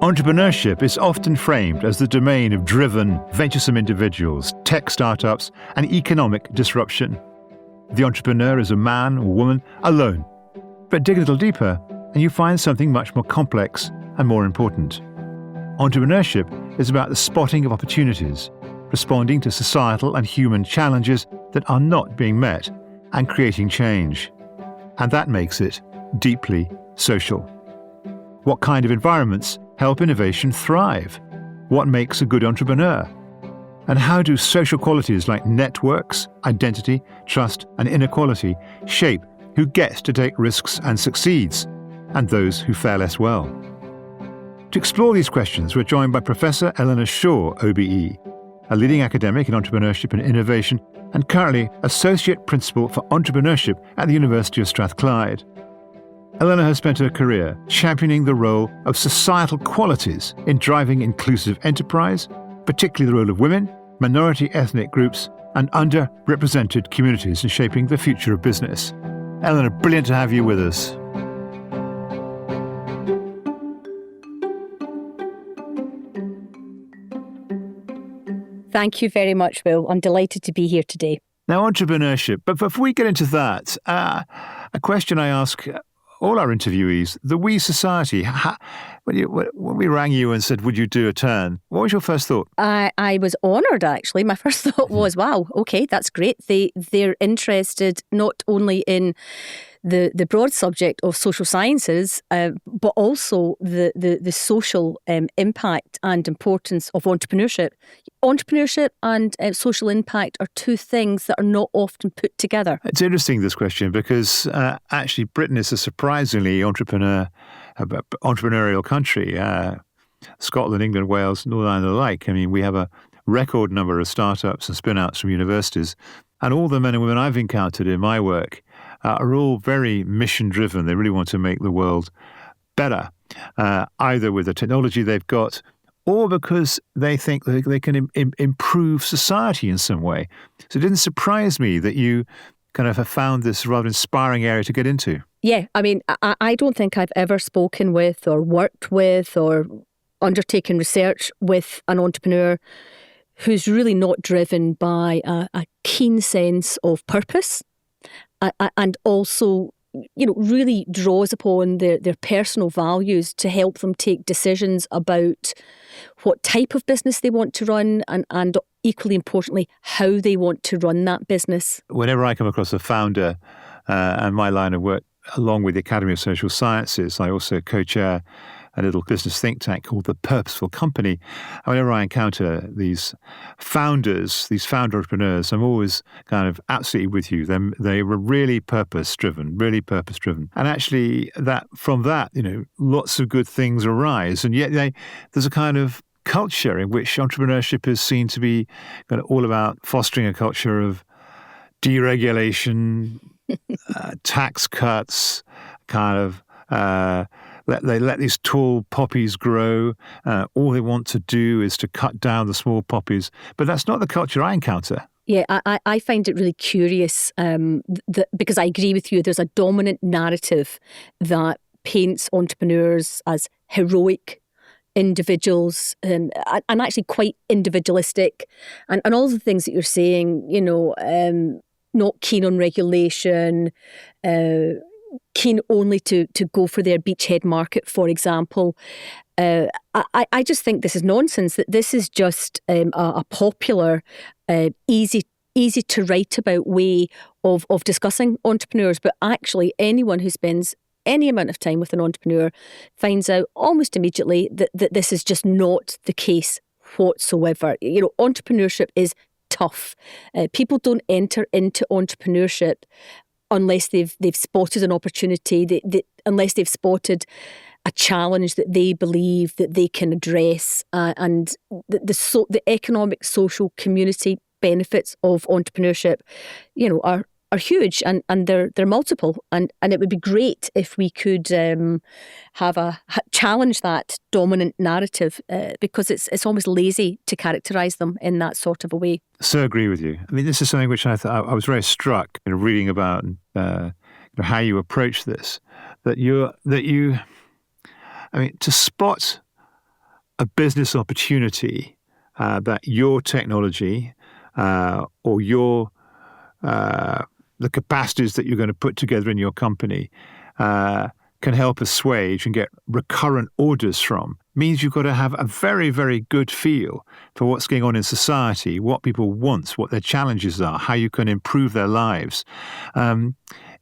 Entrepreneurship is often framed as the domain of driven, venturesome individuals, tech startups, and economic disruption. The entrepreneur is a man or woman alone. But dig a little deeper, and you find something much more complex and more important. Entrepreneurship is about the spotting of opportunities, responding to societal and human challenges that are not being met, and creating change. And that makes it deeply social. What kind of environments help innovation thrive? What makes a good entrepreneur? And how do social qualities like networks, identity, trust, and inequality shape who gets to take risks and succeeds, and those who fare less well? To explore these questions, we're joined by Professor Eleanor Shaw OBE, a leading academic in entrepreneurship and innovation, and currently Associate Principal for Entrepreneurship at the University of Strathclyde. Eleanor has spent her career championing the role of societal qualities in driving inclusive enterprise, particularly the role of women, minority ethnic groups, and underrepresented communities in shaping the future of business. Eleanor, brilliant to have you with us. Thank you very much, Will. I'm delighted to be here today. Now, entrepreneurship. But before we get into that, a question I ask all our interviewees, the We Society, when we rang you and said, would you do a turn, what was your first thought? I was honoured, actually. My first thought was, wow, okay, that's great. They're interested not only in the broad subject of social sciences, but also the social impact and importance of entrepreneurship. Entrepreneurship and social impact are two things that are not often put together. It's interesting, this question, because actually Britain is a surprisingly entrepreneurial country. Scotland, England, Wales, Northern Ireland alike. I mean, we have a record number of startups and spin-outs from universities. And all the men and women I've encountered in my work are all very mission-driven. They really want to make the world better, either with the technology they've got or because they think they can improve society in some way. So it didn't surprise me that you kind of have found this rather inspiring area to get into. Yeah, I mean, I don't think I've ever spoken with or worked with or undertaken research with an entrepreneur who's really not driven by a keen sense of purpose and also, really draws upon their personal values to help them take decisions about what type of business they want to run and equally importantly, how they want to run that business. Whenever I come across a founder and my line of work, along with the Academy of Social Sciences, I also co-chair a little business think tank called The Purposeful Company. Whenever I encounter these founders, these founder entrepreneurs, I'm always kind of absolutely with you. They were really purpose-driven. And actually, from that, lots of good things arise. And yet there's a kind of culture in which entrepreneurship is seen to be kind of all about fostering a culture of deregulation, tax cuts, kind of they let these tall poppies grow. All they want to do is to cut down the small poppies. But that's not the culture I encounter. Yeah, I find it really curious because I agree with you. There's a dominant narrative that paints entrepreneurs as heroic individuals and actually quite individualistic. And all the things that you're saying, not keen on regulation, keen only to go for their beachhead market, for example. I just think this is nonsense, that this is just a popular, easy to write about way of discussing entrepreneurs. But actually, anyone who spends any amount of time with an entrepreneur finds out almost immediately that this is just not the case whatsoever. Entrepreneurship is tough. People don't enter into entrepreneurship unless they've spotted an opportunity, unless they've spotted a challenge that they believe that they can address, and the economic, social, community benefits of entrepreneurship, are huge and they're multiple, and it would be great if we could challenge that dominant narrative because it's almost lazy to characterise them in that sort of a way. So agree with you. I mean, this is something which I was very struck reading about how you approach this. That you I mean, to spot a business opportunity that your technology or your the capacities that you're going to put together in your company can help assuage and get recurrent orders from, means you've got to have a very, very good feel for what's going on in society, what people want, what their challenges are, how you can improve their lives.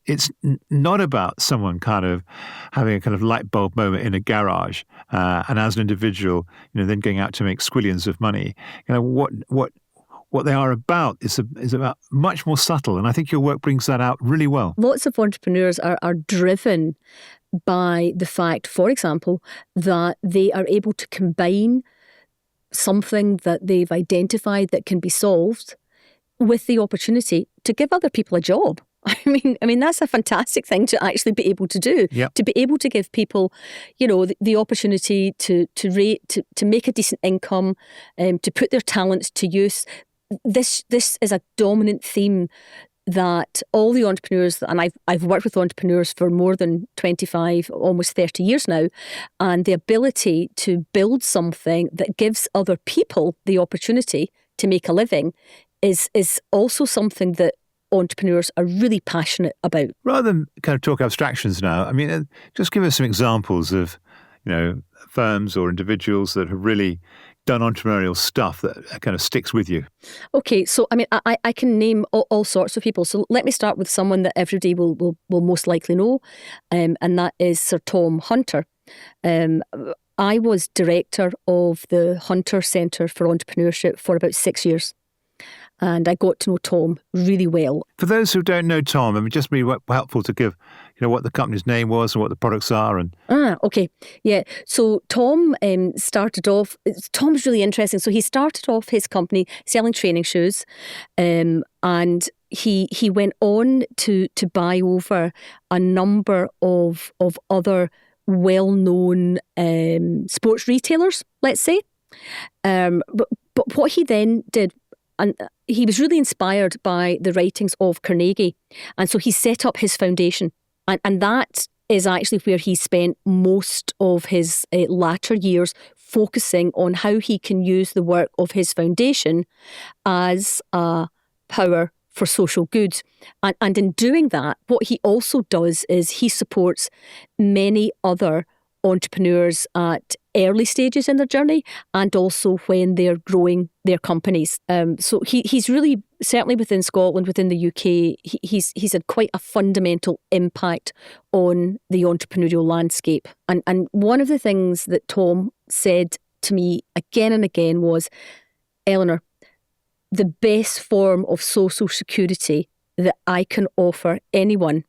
It's not about someone kind of having a kind of light bulb moment in a garage, and as an individual, then going out to make squillions of money. What they are about is about much more subtle, and I think your work brings that out really well. Lots of entrepreneurs are driven by the fact, for example, that they are able to combine something that they've identified that can be solved with the opportunity to give other people a job. I mean that's a fantastic thing to actually be able to do. Yep. To be able to give people, the opportunity to make a decent income, to put their talents to use. This is a dominant theme that all the entrepreneurs, and I've worked with entrepreneurs for more than 25, almost 30 years now, and the ability to build something that gives other people the opportunity to make a living is also something that entrepreneurs are really passionate about. Rather than kind of talk abstractions now, I mean, just give us some examples of, firms or individuals that have really done entrepreneurial stuff that kind of sticks with you. Okay, so I mean, I can name all sorts of people. So let me start with someone that everybody will most likely know, and that is Sir Tom Hunter. I was director of the Hunter Centre for Entrepreneurship for about 6 years. And I got to know Tom really well. For those who don't know Tom, I mean, just be helpful to give, what the company's name was and what the products are. Okay. Yeah. So Tom started off, Tom's really interesting. So he started off his company selling training shoes, and he went on to buy over a number of other well-known sports retailers, let's say. But what he then did, and he was really inspired by the writings of Carnegie. And so he set up his foundation. And that is actually where he spent most of his latter years, focusing on how he can use the work of his foundation as a power for social good. And in doing that, what he also does is he supports many other entrepreneurs at early stages in their journey and also when they're growing their companies. So he's really, certainly within Scotland, within the UK, he's had quite a fundamental impact on the entrepreneurial landscape. And one of the things that Tom said to me again and again was, Eleanor, the best form of social security that I can offer anyone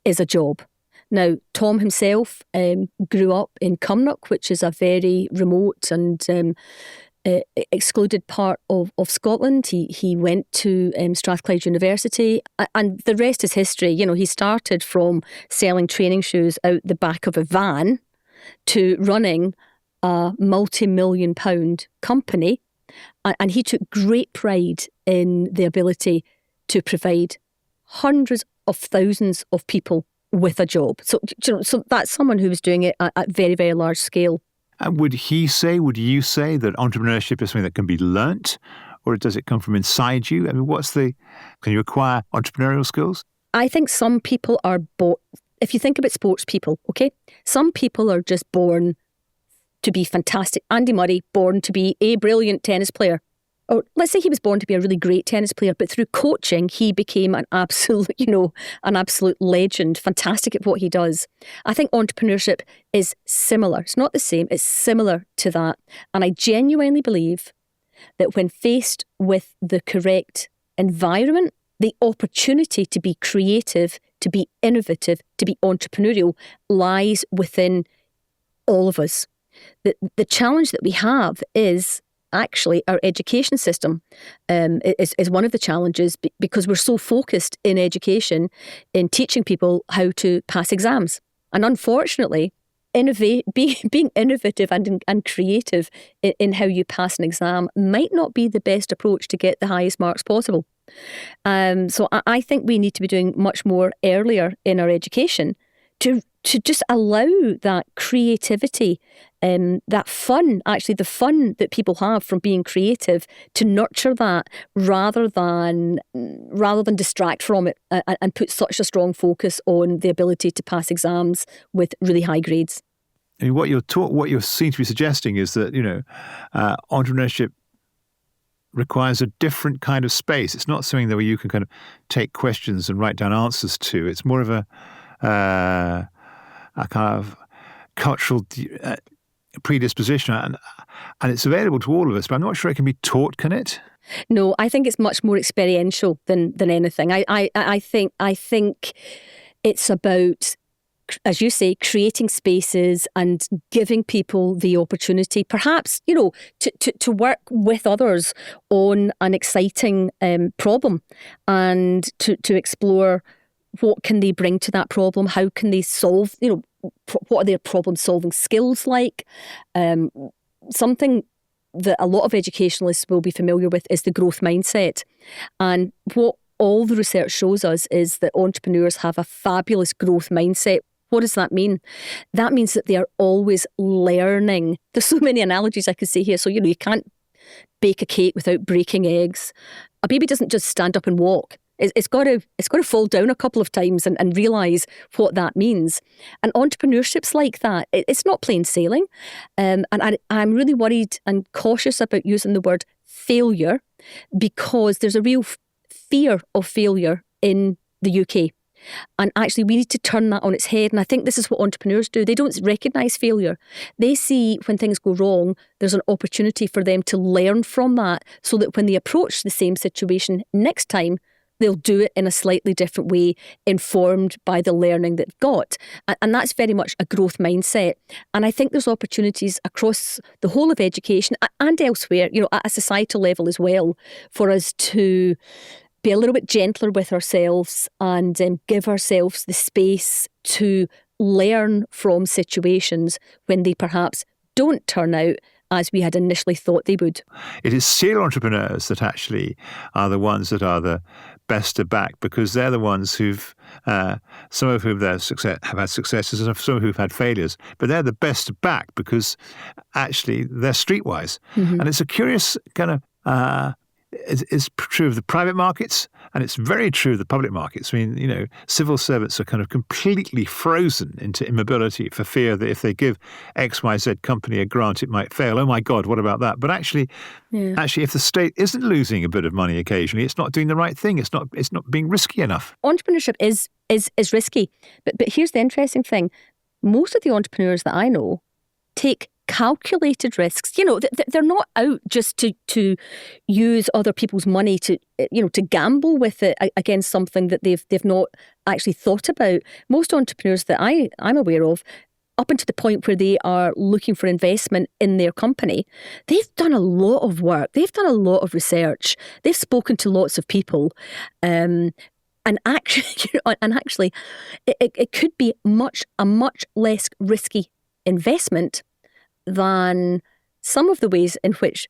is a job. Now, Tom himself grew up in Cumnock, which is a very remote and excluded part of Scotland. He went to Strathclyde University, and the rest is history. He started from selling training shoes out the back of a van to running a multi-million-pound company, and he took great pride in the ability to provide hundreds of thousands of people with a job. So that's someone who was doing it at very, very large scale. And would you say that entrepreneurship is something that can be learnt, or does it come from inside you? I mean, can you acquire entrepreneurial skills? I think some people are born, if you think about sports people, okay? Some people are just born to be fantastic. Andy Murray, born to be a brilliant tennis player. Or let's say he was born to be a really great tennis player, but through coaching, he became an absolute legend, fantastic at what he does. I think entrepreneurship is similar. It's not the same, it's similar to that. And I genuinely believe that when faced with the correct environment, the opportunity to be creative, to be innovative, to be entrepreneurial lies within all of us. The challenge that we have is actually our education system is one of the challenges, because we're so focused in education in teaching people how to pass exams. And unfortunately, being innovative and creative in how you pass an exam might not be the best approach to get the highest marks possible. So I think we need to be doing much more earlier in our education to just allow that creativity, that fun, actually the fun that people have from being creative, to nurture that rather than distract from it and put such a strong focus on the ability to pass exams with really high grades. I mean, what you seem to be suggesting is that, entrepreneurship requires a different kind of space. It's not something that where you can kind of take questions and write down answers to. It's more of a kind of cultural predisposition, and it's available to all of us, but I'm not sure it can be taught, can it? No, I think it's much more experiential than anything. I think it's about, as you say, creating spaces and giving people the opportunity, perhaps, to work with others on an exciting problem, and to explore what can they bring to that problem, how can they solve, what are their problem-solving skills like. Something that a lot of educationalists will be familiar with is the growth mindset. And what all the research shows us is that entrepreneurs have a fabulous growth mindset. What does that mean? That means that they are always learning. There's so many analogies I could say here. So, you can't bake a cake without breaking eggs. A baby doesn't just stand up and walk. It's got to fall down a couple of times and realise what that means. And entrepreneurship's like that. It's not plain sailing. And I'm really worried and cautious about using the word failure, because there's a real fear of failure in the UK. And actually, we need to turn that on its head. And I think this is what entrepreneurs do. They don't recognise failure. They see when things go wrong, there's an opportunity for them to learn from that, so that when they approach the same situation next time, they'll do it in a slightly different way, informed by the learning they've got. And that's very much a growth mindset. And I think there's opportunities across the whole of education and elsewhere, at a societal level as well, for us to be a little bit gentler with ourselves and give ourselves the space to learn from situations when they perhaps don't turn out as we had initially thought they would. It is serial entrepreneurs that actually are the ones that are the best to back, because they're the ones who've, some of whom have had successes and some who've had failures, but they're the best to back because actually they're streetwise. Mm-hmm. And it's a curious kind of, it's true of the private markets, and it's very true of the public markets. I mean, civil servants are kind of completely frozen into immobility for fear that if they give XYZ company a grant, it might fail. Oh my God, what about that? But actually, if the state isn't losing a bit of money occasionally, it's not doing the right thing. It's not being risky enough. Entrepreneurship is risky, but here's the interesting thing: most of the entrepreneurs that I know take calculated risks. They're not out just to use other people's money to gamble with it against something that they've not actually thought about. Most entrepreneurs that I'm aware of, up until the point where they are looking for investment in their company, they've done a lot of work. They've done a lot of research. They've spoken to lots of people. And actually, it could be a much less risky investment than some of the ways in which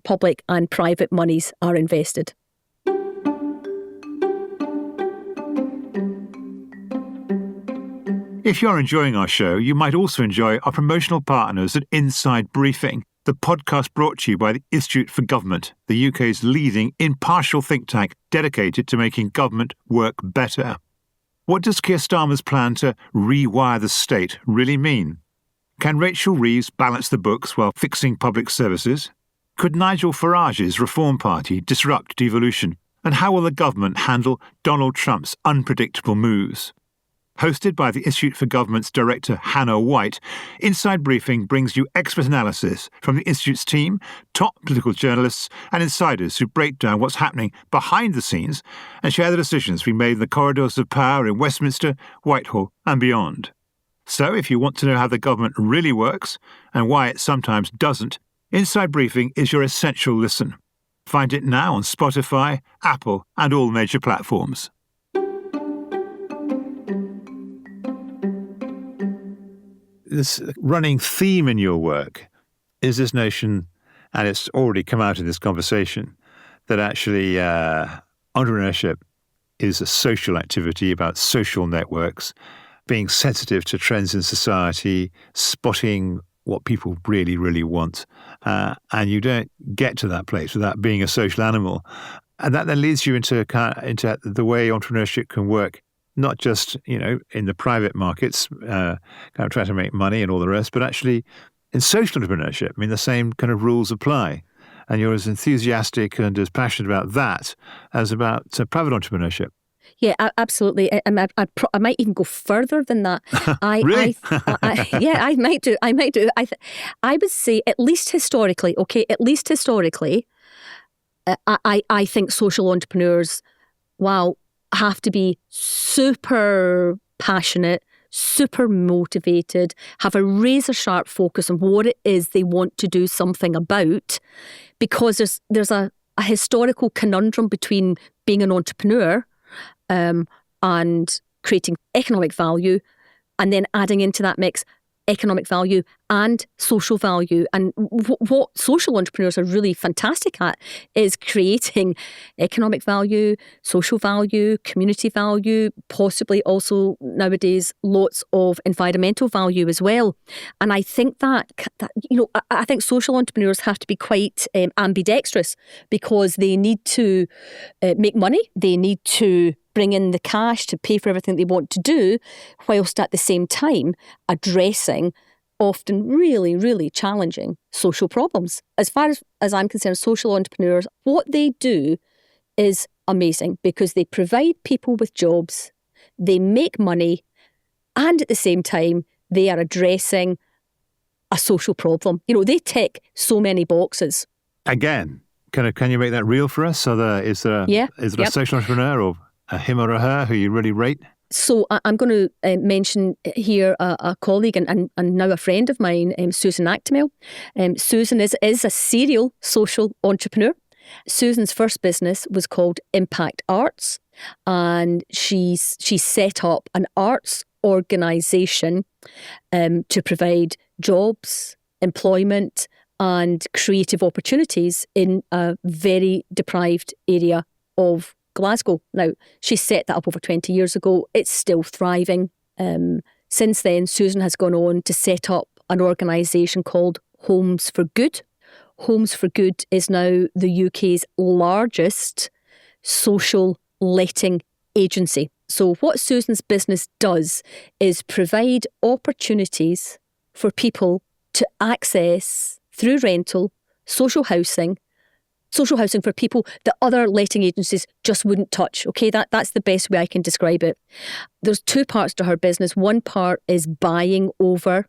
public and private monies are invested. If you're enjoying our show, you might also enjoy our promotional partners at Inside Briefing, the podcast brought to you by the Institute for Government, the UK's leading impartial think tank dedicated to making government work better. What does Keir Starmer's plan to rewire the state really mean? Can Rachel Reeves balance the books while fixing public services? Could Nigel Farage's Reform Party disrupt devolution? And how will the government handle Donald Trump's unpredictable moves? Hosted by the Institute for Government's director Hannah White, Inside Briefing brings you expert analysis from the Institute's team, top political journalists and insiders who break down what's happening behind the scenes and share the decisions being made in the corridors of power in Westminster, Whitehall and beyond. So if you want to know how the government really works and why it sometimes doesn't, Inside Briefing is your essential listen. Find it now on Spotify, Apple and all major platforms. This running theme in your work is this notion, and it's already come out in this conversation, that actually entrepreneurship is a social activity about social networks, being sensitive to trends in society, spotting what people really, really want. And you don't get to that place without being a social animal. And that then leads you into the way entrepreneurship can work, not just, in the private markets, kind of trying to make money and all the rest, but actually in social entrepreneurship. I mean, the same kind of rules apply. And you're as enthusiastic and as passionate about that as about private entrepreneurship. Yeah, absolutely. I might even go further than that. Really? I might do. I would say, at least historically, I think social entrepreneurs, have to be super passionate, super motivated, have a razor sharp focus on what it is they want to do something about, because there's a historical conundrum between being an entrepreneur and creating economic value, and then adding into that mix economic value and social value. And what social entrepreneurs are really fantastic at is creating economic value, social value, community value, possibly also nowadays lots of environmental value as well. And I think that I think social entrepreneurs have to be quite ambidextrous, because they need to make money, they need to bring in the cash to pay for everything they want to do, whilst at the same time addressing often really, really challenging social problems. As far as I'm concerned, social entrepreneurs, what they do is amazing, because they provide people with jobs, they make money, and at the same time, they are addressing a social problem. They tick so many boxes. Again, can you make that real for us? So is there a social entrepreneur or a him or a her who you really rate? So I'm going to mention here a colleague and now a friend of mine, Susan Actimel. Susan is a serial social entrepreneur. Susan's first business was called Impact Arts, and she set up an arts organisation to provide jobs, employment and creative opportunities in a very deprived area of Glasgow. Now, she set that up over 20 years ago. It's still thriving. Since then, Susan has gone on to set up an organisation called Homes for Good. Homes for Good is now the UK's largest social letting agency. So what Susan's business does is provide opportunities for people to access, through rental, social housing for people that other letting agencies just wouldn't touch. Okay, that's the best way I can describe it. There's two parts to her business. One part is buying over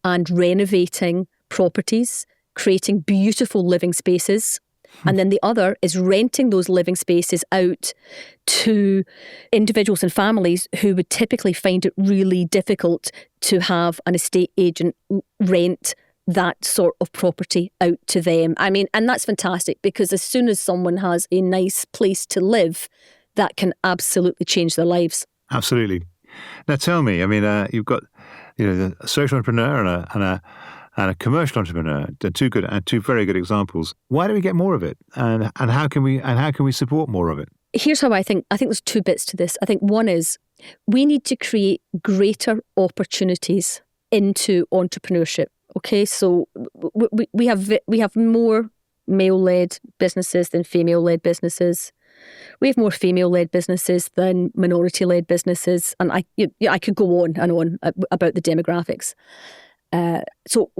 and renovating properties, creating beautiful living spaces. And then the other is renting those living spaces out to individuals and families who would typically find it really difficult to have an estate agent rent that sort of property out to them. I mean, and that's fantastic, because as soon as someone has a nice place to live, that can absolutely change their lives. Absolutely. Now tell me, I mean, you've got a social entrepreneur and a commercial entrepreneur, two very good examples. Why do we get more of it, and how can we support more of it? Here's how I think there's two bits to this. I think one is we need to create greater opportunities into entrepreneurship. Okay, so we have more male-led businesses than female-led businesses. We have more female-led businesses than minority-led businesses, and I could go on and on about the demographics. So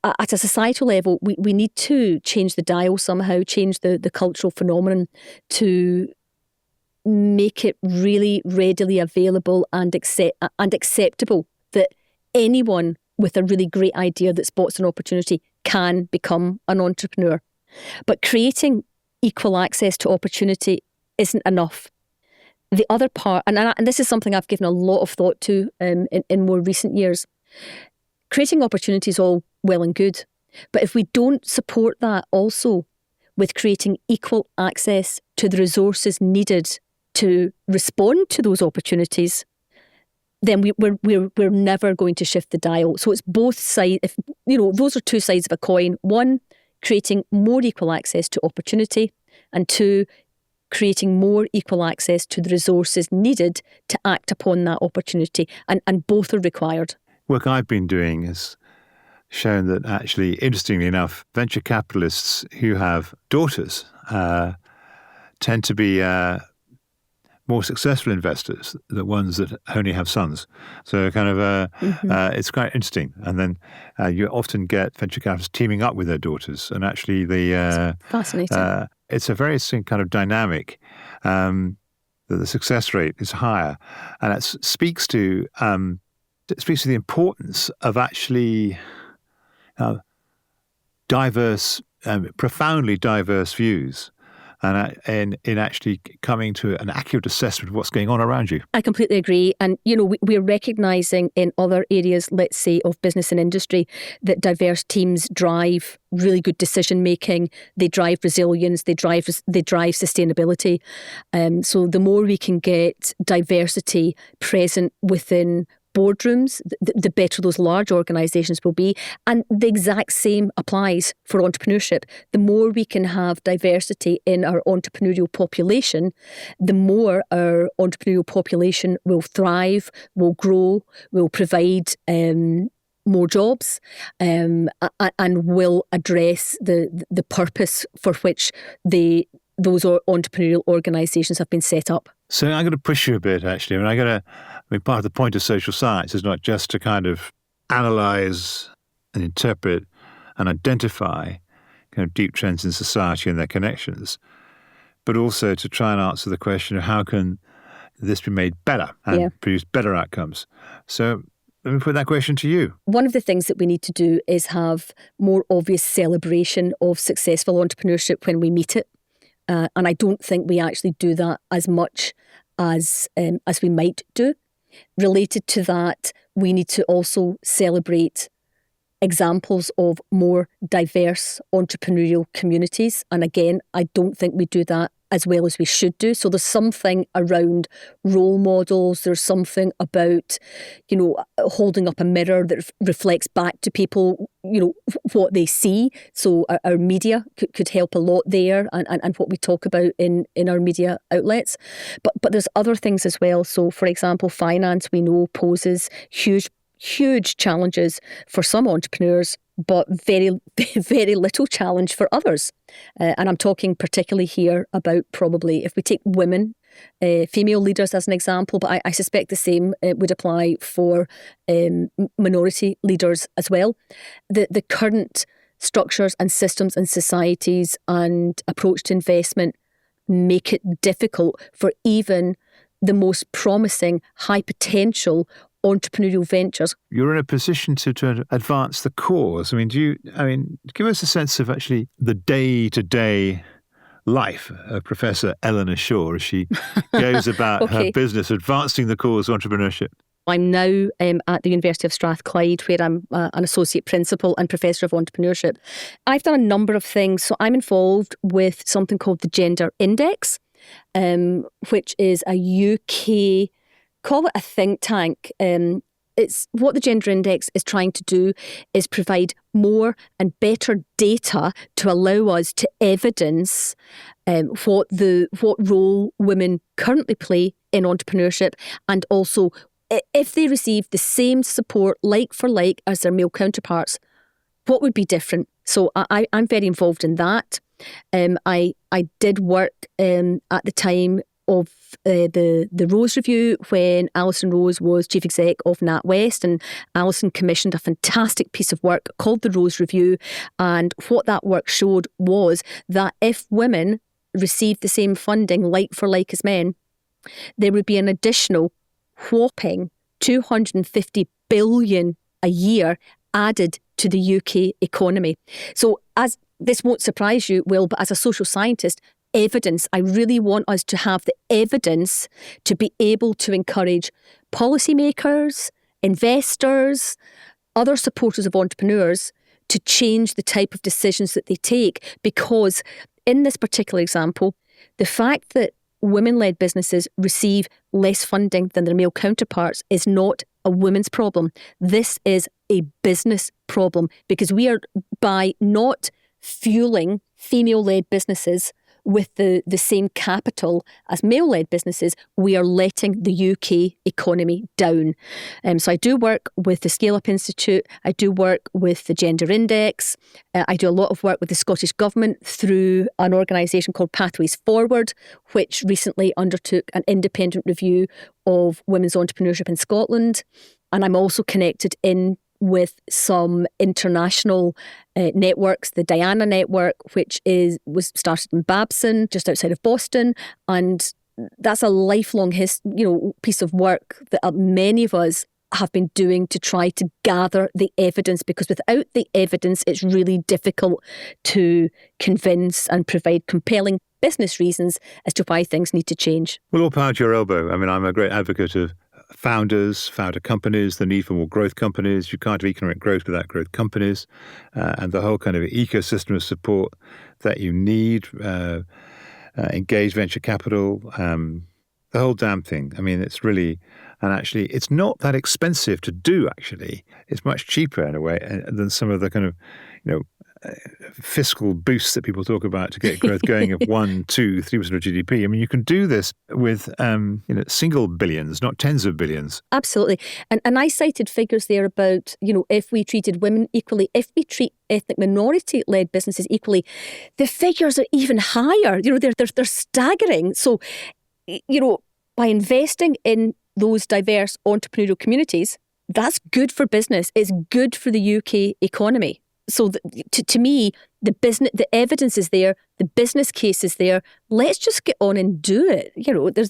at a societal level, we need to change the dial somehow, change the cultural phenomenon to make it really readily available and acceptable that anyone with a really great idea that spots an opportunity can become an entrepreneur. But creating equal access to opportunity isn't enough. The other part, and this is something I've given a lot of thought to in more recent years, creating opportunity is all well and good. But if we don't support that also with creating equal access to the resources needed to respond to those opportunities, then we're never going to shift the dial. So it's both sides. Those are two sides of a coin. One, creating more equal access to opportunity, and two, creating more equal access to the resources needed to act upon that opportunity. And both are required. Work I've been doing has shown that actually, interestingly enough, venture capitalists who have daughters tend to be more successful investors than the ones that only have sons. So it's quite interesting. And then you often get venture capitalists teaming up with their daughters. And actually, fascinating. It's a very interesting kind of dynamic that the success rate is higher. And it speaks to the importance of actually diverse, profoundly diverse views, and in actually coming to an accurate assessment of what's going on around you. I completely agree. And, we're recognising in other areas, let's say, of business and industry, that diverse teams drive really good decision making. They drive resilience. They drive sustainability. So the more we can get diversity present within boardrooms, the better those large organisations will be. And the exact same applies for entrepreneurship. The more we can have diversity in our entrepreneurial population, the more our entrepreneurial population will thrive, will grow, will provide more jobs, and will address the purpose for which those entrepreneurial organisations have been set up. So I'm going to push you a bit, actually. Part of the point of social science is not just to kind of analyse and interpret and identify kind of deep trends in society and their connections, but also to try and answer the question of how can this be made better and produce better outcomes. So let me put that question to you. One of the things that we need to do is have more obvious celebration of successful entrepreneurship when we meet it. And I don't think we actually do that as much as we might do. Related to that, we need to also celebrate examples of more diverse entrepreneurial communities. And again, I don't think we do that as well as we should do. So there's something around role models. There's something about, holding up a mirror that reflects back to people, what they see. So our media could help a lot there, and what we talk about in our media outlets. But there's other things as well. So, for example, finance, we know, poses huge challenges for some entrepreneurs, but very, very little challenge for others. And I'm talking particularly here about probably, if we take women, female leaders as an example, but I suspect the same would apply for minority leaders as well. The current structures and systems and societies and approach to investment make it difficult for even the most promising, high potential entrepreneurial ventures. You're in a position to advance the cause. Give us a sense of actually the day-to-day life of Professor Eleanor Shaw as she goes about her business, advancing the cause of entrepreneurship. I'm now at the University of Strathclyde, where I'm an associate principal and professor of entrepreneurship. I've done a number of things. So I'm involved with something called the Gender Index, which is a UK, call it a think tank. It's what the Gender Index is trying to do is provide more and better data to allow us to evidence what role women currently play in entrepreneurship, and also if they receive the same support like for like as their male counterparts, what would be different? So I'm very involved in that. I did work at the time of the Rose Review when Alison Rose was chief exec of NatWest, and Alison commissioned a fantastic piece of work called the Rose Review, and what that work showed was that if women received the same funding like for like as men, there would be an additional whopping 250 billion a year added to the UK economy. So as this won't surprise you, Will, but as a social scientist, evidence. I really want us to have the evidence to be able to encourage policymakers, investors, other supporters of entrepreneurs to change the type of decisions that they take. Because in this particular example, the fact that women-led businesses receive less funding than their male counterparts is not a women's problem. This is a business problem, because we are, by not fueling female-led businesses with the same capital as male-led businesses, we are letting the UK economy down. So I do work with the Scale Up Institute. I do work with the Gender Index. I do a lot of work with the Scottish Government through an organisation called Pathways Forward, which recently undertook an independent review of women's entrepreneurship in Scotland. And I'm also connected in with some international networks, the Diana Network, which was started in Babson, just outside of Boston, and that's a lifelong piece of work that many of us have been doing to try to gather the evidence, because without the evidence, it's really difficult to convince and provide compelling business reasons as to why things need to change. Well, all power to your elbow. I mean, I'm a great advocate of founder companies, the need for more growth companies. You can't have economic growth without growth companies, and the whole kind of ecosystem of support that you need, engaged venture capital, the whole damn thing. I mean, it's really, and actually, it's not that expensive to do, actually. It's much cheaper in a way than some of the kind of, fiscal boosts that people talk about to get growth going of 1%, 2%, 3% of GDP. I mean, you can do this with single billions, not tens of billions. Absolutely. And I cited figures there about, if we treated women equally, if we treat ethnic minority-led businesses equally, the figures are even higher. They're staggering. So, by investing in those diverse entrepreneurial communities, that's good for business. It's good for the UK economy. So to me, the evidence is there, the business case is there. Let's just get on and do it.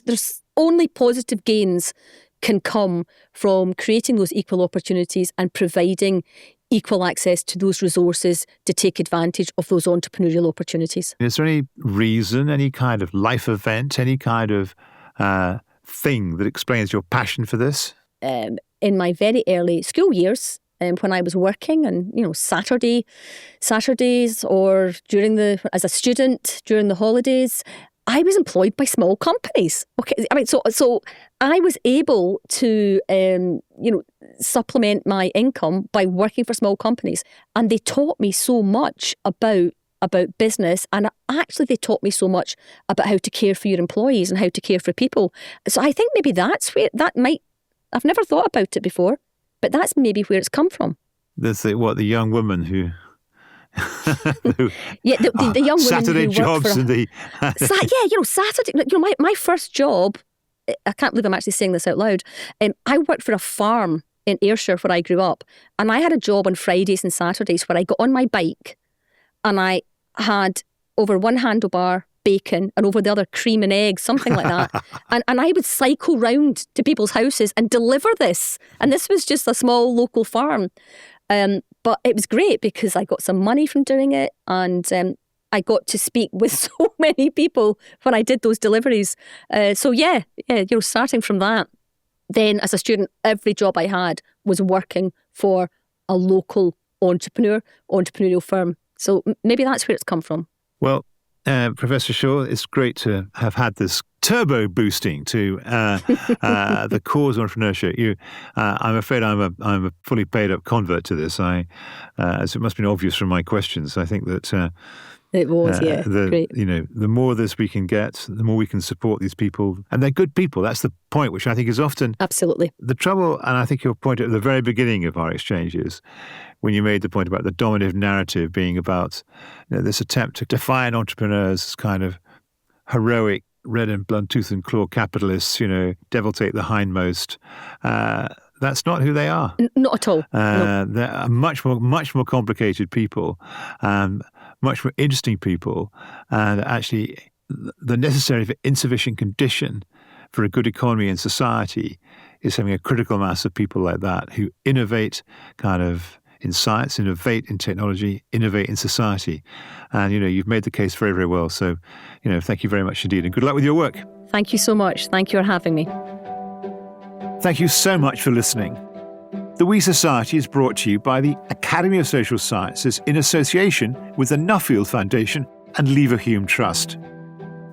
There's only positive gains can come from creating those equal opportunities and providing equal access to those resources to take advantage of those entrepreneurial opportunities. Is there any reason, any kind of life event, any kind of thing that explains your passion for this? In my very early school years, when I was working, and Saturdays, or as a student during the holidays, I was employed by small companies. Okay, I mean, so I was able to supplement my income by working for small companies, and they taught me so much about business, and actually they taught me so much about how to care for your employees and how to care for people. So I think maybe that's where that might. I've never thought about it before. But that's maybe where it's come from. There's the young woman who... the young woman Saturday who jobs worked for and the... Saturday... my first job, I can't believe I'm actually saying this out loud, I worked for a farm in Ayrshire where I grew up, and I had a job on Fridays and Saturdays where I got on my bike and I had over one handlebar bacon and over the other cream and eggs, something like that. and I would cycle round to people's houses and deliver this. And this was just a small local farm. But it was great because I got some money from doing it, and I got to speak with so many people when I did those deliveries. Starting from that. Then as a student, every job I had was working for a local entrepreneurial firm. So maybe that's where it's come from. Well, Professor Shaw, it's great to have had this turbo boosting to the cause of entrepreneurship. I'm afraid I'm a fully paid up convert to this. As it must have been obvious from my questions. I think that it was, great. The more of this we can get, the more we can support these people, and they're good people. That's the point, which I think is often absolutely the trouble. And I think your point at the very beginning of our exchange is when you made the point about the dominative narrative being about this attempt to define entrepreneurs as kind of heroic, red and blood, tooth and claw capitalists, devil take the hindmost. That's not who they are. Not at all. No. They're much more complicated people, much more interesting people, and actually the necessary for insufficient condition for a good economy and society is having a critical mass of people like that who innovate kind of in science, innovate in technology, innovate in society. And, you've made the case very, very well. So, thank you very much indeed. And good luck with your work. Thank you so much. Thank you for having me. Thank you so much for listening. The We Society is brought to you by the Academy of Social Sciences in association with the Nuffield Foundation and Leverhulme Trust.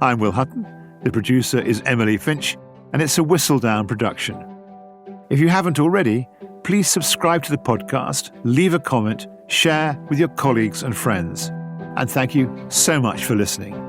I'm Will Hutton. The producer is Emily Finch, and it's a Whistledown production. If you haven't already, please subscribe to the podcast, leave a comment, share with your colleagues and friends. And thank you so much for listening.